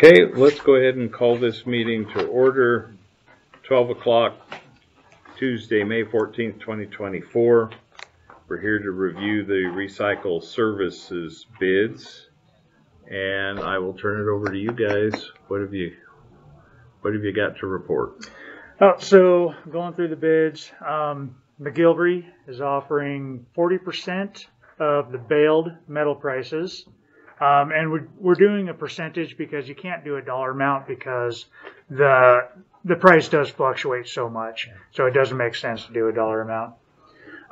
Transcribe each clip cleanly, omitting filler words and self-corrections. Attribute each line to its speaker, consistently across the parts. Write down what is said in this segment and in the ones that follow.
Speaker 1: Okay, let's go ahead and call this meeting to order. 12 o'clock, Tuesday, May 14th, 2024. We're here to review the recycle services bids, and I will turn it over to you guys. What have you got to report?
Speaker 2: So going through the bids, McGilvery is offering 40% of the baled metal prices. And we're doing a percentage because you can't do a dollar amount because the price does fluctuate so much. So it doesn't make sense to do a dollar amount.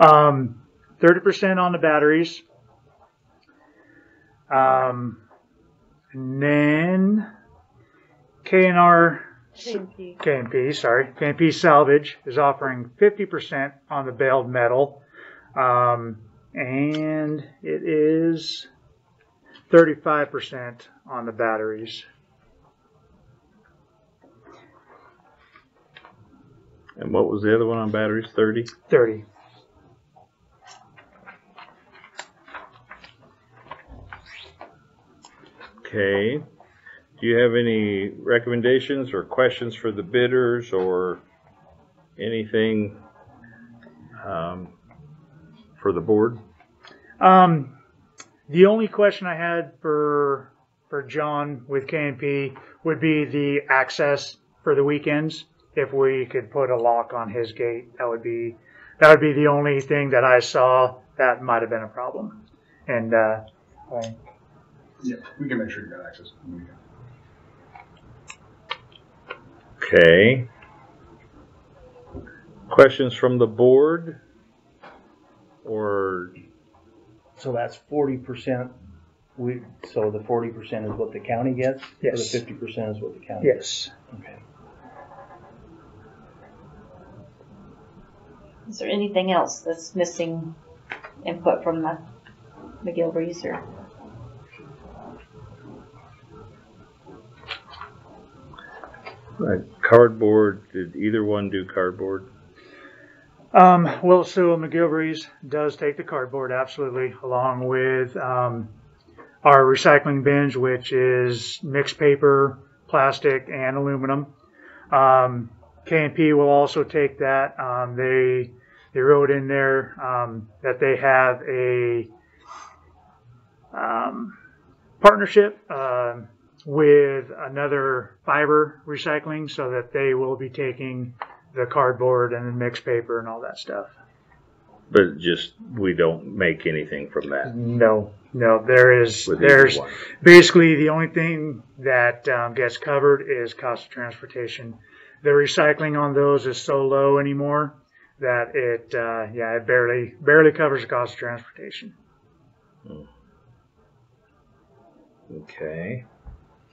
Speaker 2: 30% on the batteries. And then K&P Salvage is offering 50% on the baled metal. And it is 35% on the batteries.
Speaker 1: And what was the other one on batteries? 30?
Speaker 2: 30.
Speaker 1: Okay. Do you have any recommendations or questions for the bidders or anything for the board?
Speaker 2: The only question I had for John with K&P would be the access for the weekends. If we could put a lock on his gate, that would be the only thing that I saw that might have been a problem. And
Speaker 3: yeah, we can make sure you got access.
Speaker 1: Okay. Questions from the board or?
Speaker 4: So that's 40%. So the 40% is what the county gets?
Speaker 2: Yes.
Speaker 4: Or the 50% is what the county
Speaker 2: gets?
Speaker 4: Yes. Okay.
Speaker 5: Is there anything else that's missing input from the McGilvery's or?
Speaker 1: Cardboard, did either one do cardboard?
Speaker 2: Well, so McGilvery's does take the cardboard, absolutely, along with our recycling bins, which is mixed paper, plastic, and aluminum. K&P will also take that. They wrote in there that they have a partnership with another fiber recycling, so that they will be taking the cardboard and the mixed paper and all that stuff.
Speaker 1: But just, we don't make anything from that?
Speaker 2: No, there's basically the only thing that gets covered is cost of transportation. The recycling on those is so low anymore that it barely covers the cost of transportation.
Speaker 1: Okay.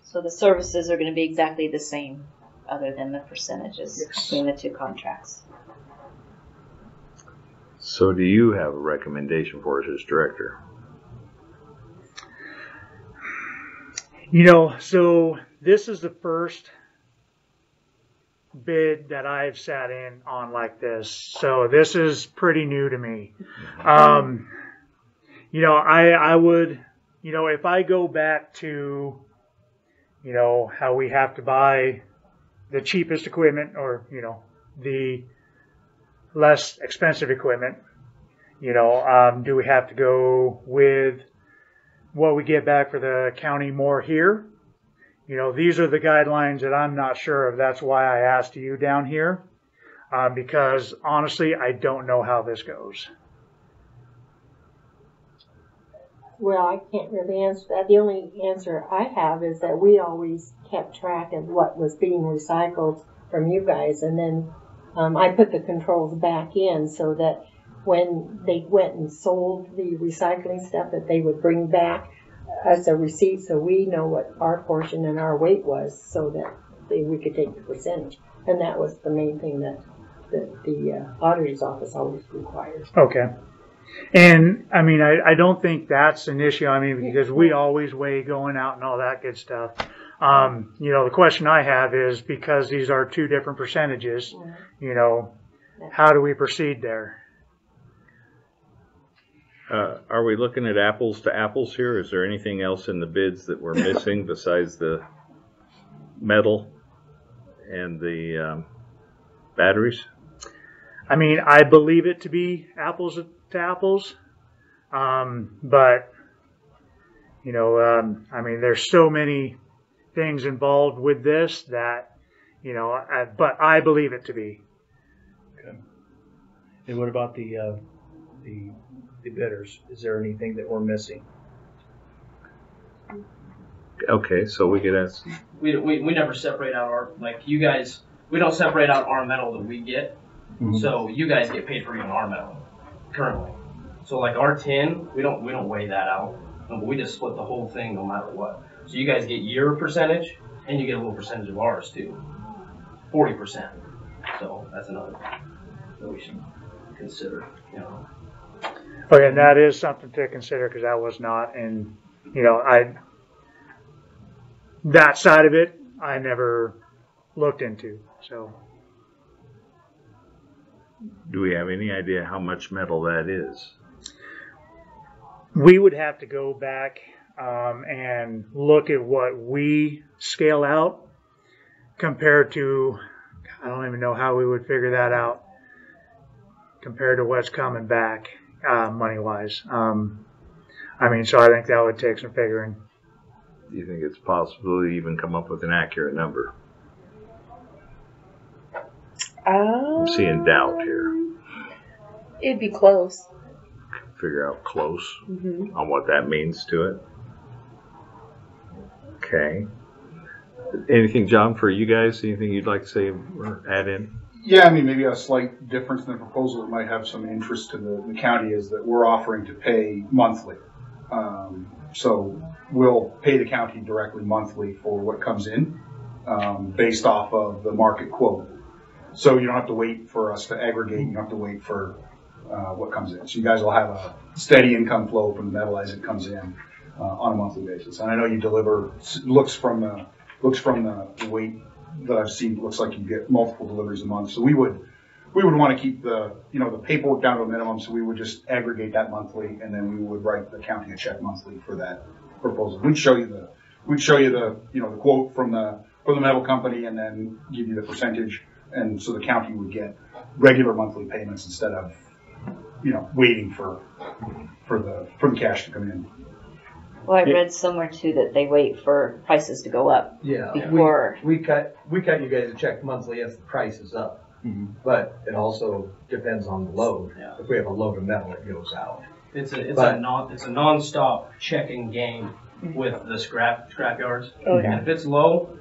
Speaker 5: So the services are going to be exactly the same, other than the percentages between the two contracts.
Speaker 1: So do you have a recommendation for us as director?
Speaker 2: So this is the first bid that I've sat in on like this. So this is pretty new to me. I would, if I go back to, how we have to buy the cheapest equipment or, the less expensive equipment, do we have to go with what we get back for the county more here? These are the guidelines that I'm not sure of. That's why I asked you down here, because honestly, I don't know how this goes.
Speaker 6: Well, I can't really answer that. The only answer I have is that we always kept track of what was being recycled from you guys, and then I put the controls back in so that when they went and sold the recycling stuff, that they would bring back us a receipt so we know what our portion and our weight was, so that we could take the percentage. And that was the main thing that the auditor's office always requires.
Speaker 2: Okay. And I don't think that's an issue. Because we always weigh going out and all that good stuff. The question I have is, because these are two different percentages, how do we proceed there?
Speaker 1: Are we looking at apples to apples here? Is there anything else in the bids that we're missing besides the metal and the batteries?
Speaker 2: I mean, I believe it to be apples to apples, but you know, I mean, there's so many things involved with this that, you know, but I believe it to be.
Speaker 4: And what about the bidders? Is there anything that we're missing?
Speaker 1: Okay, so we could ask.
Speaker 7: We never separate out our, like you guys, we don't separate out our metal that we get.
Speaker 4: Mm-hmm.
Speaker 7: So you guys get paid for even our metal currently. So like our tin, we don't weigh that out. No, but we just split the whole thing no matter what. So you guys get your percentage and you get a little percentage of ours too. 40%. So that's another thing that we should consider, you know.
Speaker 2: Okay, and that is something to consider because that was not, and you know, that side of it I never looked into. So,
Speaker 1: Do we have any idea how much metal that is?
Speaker 2: we would have to go back and look at what we scale out compared to, I don't even know how we would figure that out compared to what's coming back money-wise. I mean, so I think that would take some figuring.
Speaker 1: Do you think it's possible to even come up with an accurate number? I'm seeing doubt here.
Speaker 8: It'd be close.
Speaker 1: Figure out close
Speaker 8: Mm-hmm.
Speaker 1: on what that means to it. Okay. Anything, John, for you guys? Anything you'd like to say or add in?
Speaker 3: Yeah, I mean, maybe a slight difference in the proposal that might have some interest to the county is that we're offering to pay monthly. So we'll pay the county directly monthly for what comes in based off of the market quote. So you don't have to wait for us to aggregate. You don't have to wait for what comes in. So you guys will have a steady income flow from the metal as it comes in on a monthly basis. And I know you deliver, looks from the weight that I've seen, looks like you get multiple deliveries a month. So we would want to keep the paperwork down to a minimum. So we would just aggregate that monthly, and then we would write the county a check monthly for that proposal. We'd show you the quote from the metal company, and then give you the percentage. And so the county would get regular monthly payments instead of, waiting for the cash to come in.
Speaker 5: Well, I read somewhere too that they wait for prices to go up
Speaker 9: Yeah,
Speaker 5: before.
Speaker 9: we cut you guys a check monthly if the price is up, but it also depends on the load.
Speaker 7: Yeah.
Speaker 9: If we have a load of metal, it goes out.
Speaker 7: It's a non-stop checking game with the scrap yards.
Speaker 8: Oh,
Speaker 7: And if it's low,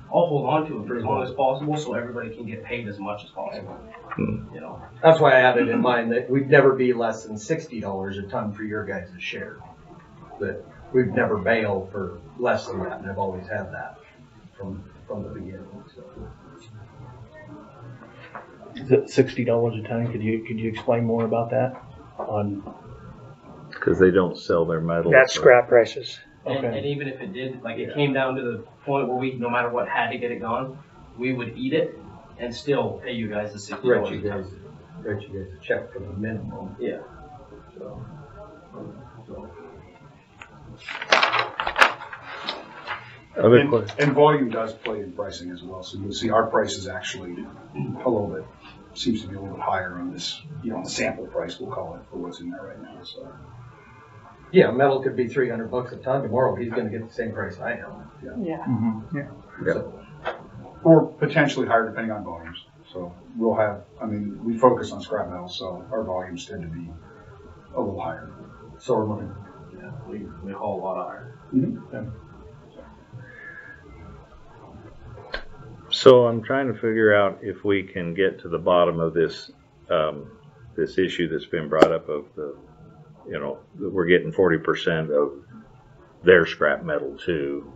Speaker 7: I'll hold on to it for as long as possible so everybody can get paid as much as possible. You know.
Speaker 9: That's why I had it in mind that we'd never be less than $60 a ton for your guys' share. That we'd never bail for less than that, and I've always had that from the beginning. So.
Speaker 4: Is it $60 a ton? Could you explain more about that?
Speaker 1: Because they don't sell their metal.
Speaker 2: That's scrap prices.
Speaker 7: And even if it did, like it came down to the point where we, no matter what, had to get it gone, we would eat it and still pay you guys the $60.
Speaker 9: Write you guys a check for the minimum.
Speaker 7: Yeah.
Speaker 9: So.
Speaker 1: Other questions?
Speaker 3: And volume does play in pricing as well. So you'll see our price is actually a little bit, seems to be a little bit higher on this, the sample price, we'll call it, for what's in there right now. So.
Speaker 9: Yeah, metal could be $300 a ton tomorrow. He's going to get the same price I am.
Speaker 8: Yeah.
Speaker 4: Mm-hmm.
Speaker 9: So,
Speaker 3: Or potentially higher depending on volumes. So we'll have, we focus on scrap metal, so our volumes tend to be a little higher.
Speaker 9: so we're looking.
Speaker 7: Yeah, we haul a lot of iron.
Speaker 3: Mm-hmm.
Speaker 1: So I'm trying to figure out if we can get to the bottom of this this issue that's been brought up of that we're getting 40% of their scrap metal too.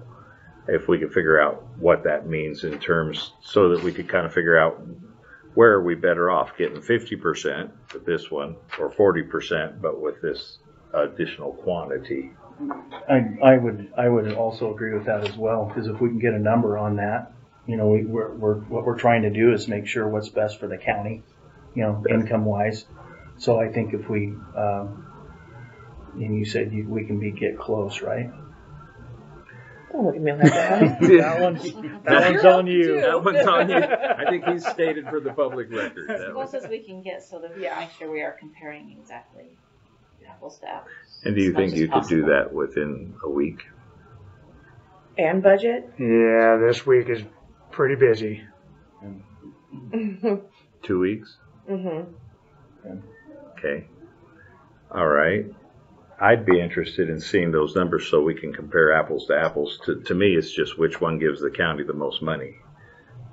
Speaker 1: If we could figure out what that means in terms, so that we could kind of figure out where are we better off getting 50% with this one or 40% but with this additional quantity.
Speaker 4: I would also agree with that as well, because if we can get a number on that, what we're trying to do is make sure what's best for the county, income wise. So I think if we, and you said we can get close, right?
Speaker 8: Don't look at me like that.
Speaker 2: That one's on you.
Speaker 1: That one's on you. I think he's stated for the public record.
Speaker 5: As
Speaker 1: That
Speaker 5: close
Speaker 1: was-
Speaker 5: as we can get so that we make sure we are comparing exactly apples to apples.
Speaker 1: And do you
Speaker 5: as much
Speaker 1: think
Speaker 5: as
Speaker 1: you could do
Speaker 5: possible.
Speaker 1: that within a week?
Speaker 8: And budget?
Speaker 2: Yeah, this week is pretty busy.
Speaker 1: 2 weeks?
Speaker 8: Mm-hmm.
Speaker 1: Okay. All right. I'd be interested in seeing those numbers so we can compare apples to apples. To me, it's just which one gives the county the most money.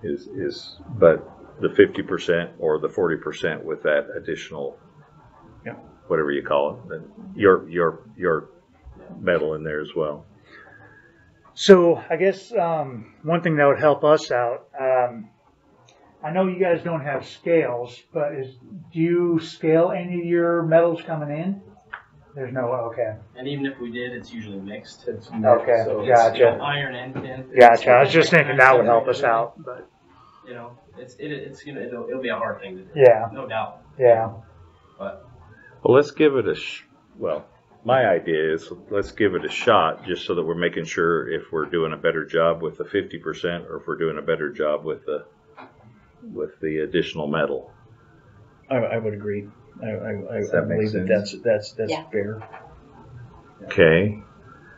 Speaker 1: But the 50% or the 40% with that additional, whatever you call it, your metal in there as well.
Speaker 2: So I guess one thing that would help us out, I know you guys don't have scales, but do you scale any of your metals coming in? There's no, okay.
Speaker 7: And even if we did, it's usually mixed.
Speaker 9: It's
Speaker 2: Okay,
Speaker 9: so
Speaker 7: It's, you know,
Speaker 2: gotcha.
Speaker 7: iron and tin.
Speaker 2: Gotcha. I was just thinking that would help us out, but
Speaker 7: You know, it'll be a hard thing to do.
Speaker 2: yeah,
Speaker 7: No doubt.
Speaker 2: yeah.
Speaker 7: But
Speaker 1: Well, let's give it my idea is let's give it a shot just so that we're making sure if we're doing a better job with the 50% or if we're doing a better job with the additional metal.
Speaker 4: I would agree. I
Speaker 1: that make
Speaker 4: believe that
Speaker 1: sense?
Speaker 4: that's
Speaker 5: Yeah.
Speaker 4: fair.
Speaker 1: Okay.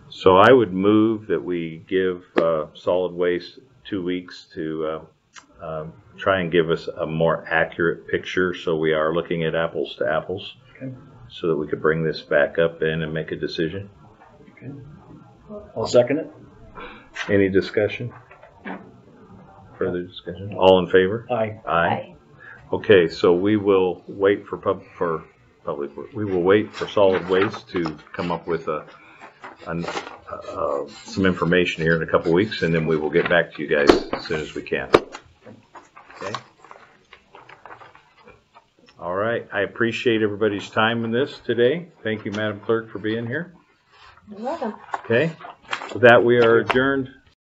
Speaker 1: So I would move that we give solid waste 2 weeks to try and give us a more accurate picture so we are looking at apples to apples.
Speaker 4: Okay.
Speaker 1: So that we could bring this back up in and make a decision.
Speaker 4: Okay. I'll second it.
Speaker 1: Any discussion? Further discussion? All in favor?
Speaker 4: Aye.
Speaker 1: Aye. Okay, so we will wait for public. We will wait for solid waste to come up with some information here in a couple weeks, and then we will get back to you guys as soon as we can. Okay. All right. I appreciate everybody's time in this today. Thank you, Madam Clerk, for being here.
Speaker 6: You're welcome.
Speaker 1: Okay. With that, we are adjourned